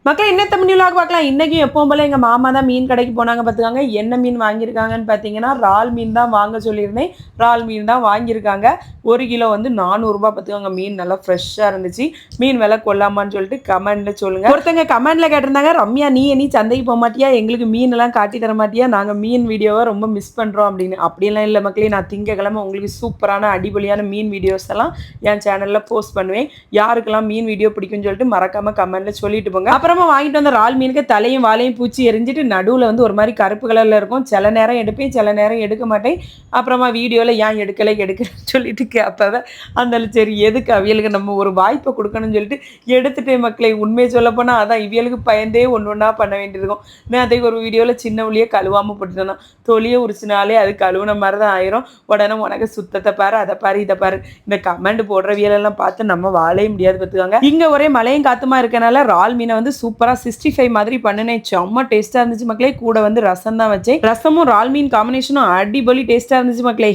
மக்களே என்ன தமிழ் விலாக் பார்க்கலாம். இன்றைக்கி எப்பவும் போல் எங்கள் மாமா தான் மீன் கடைக்கு போனாங்க பார்த்துக்காங்க. என்ன மீன் வாங்கியிருக்காங்கன்னு பார்த்தீங்கன்னா இறால் மீன் தான் வாங்க சொல்லியிருந்தேன். இறால் மீன் தான் வாங்கியிருக்காங்க. 1 கிலோ வந்து 400 ரூபாய் பார்த்துக்காங்க. மீன் நல்லா ஃப்ரெஷ்ஷாக இருந்துச்சு. மீன் விலை கொள்ளாமான்னு சொல்லிட்டு கமெண்டில் சொல்லுங்கள். ஒருத்தங்க கமெண்டில் கேட்டிருந்தாங்க, ரம்யா நீ சந்தைக்கு போக மாட்டியா, எங்களுக்கு மீனெல்லாம் காட்டி தர மாட்டியா, நாங்கள் மீன் வீடியோவை ரொம்ப மிஸ் பண்ணுறோம் அப்படின்னு. அப்படியெல்லாம் இல்லை மக்களே, நான் திங்கக்கிழமை உங்களுக்கு சூப்பரான அடிபொலியான மீன் வீடியோஸ் எல்லாம் என் சேனலில் போஸ்ட் பண்ணுவேன். யாருக்கெல்லாம் மீன் வீடியோ பிடிக்கும்னு சொல்லிட்டு மறக்காமல் கமெண்டில் சொல்லிட்டு போங்க. அப்புறமா வாங்கிட்டு வந்த இறால் மீனுக்கு தலையும் வாலையும் பூச்சி எரிஞ்சிட்டு நடுவில் வந்து ஒரு மாதிரி கருப்பு கலரில் இருக்கும். சில நேரம் எடுப்பேன், சில நேரம் எடுக்க மாட்டேன். அப்புறமா வீடியோவில் ஏன் எடுக்கலைன்னு சொல்லிட்டு கேட்பவ. அந்த சரி எதுக்கு அவியலுக்கு நம்ம ஒரு வாய்ப்பை கொடுக்கணும்னு சொல்லிட்டு எடுத்துட்டேன் மக்களை. உண்மையை சொல்ல போனால் அதான் இவியலுக்கு பயந்தே ஒன்று ஒன்றா பண்ண வேண்டியிருக்கும். நான் அதே ஒரு வீடியோவில் சின்ன உள்ளியே கழுவாமல் போட்டுட்டேன். தொலியை உரிச்சினாலே அது கழுவுன மாதிரி தான் ஆயிரும். உடனே உனக்கு சுத்தத்தை பாரு, அதை பாரு, இதை பாரு, இந்த கமெண்ட் போடுற வியலெல்லாம் பார்த்து நம்ம வாழவே முடியாது பார்த்துக்காங்க. இங்கே ஒரே மழையும் காத்துமா இருக்கனால இறால் மீனை வந்து சூப்பராக 65 மாதிரி பண்ணினேன். செம்ம டேஸ்ட்டாக இருந்துச்சு மக்களே. கூட வந்து ரசம் தான் வச்சேன். ரசமும் இறால் மீன் காம்பினேஷனும் அடிபொலி டேஸ்ட்டாக இருந்துச்சு மக்களே.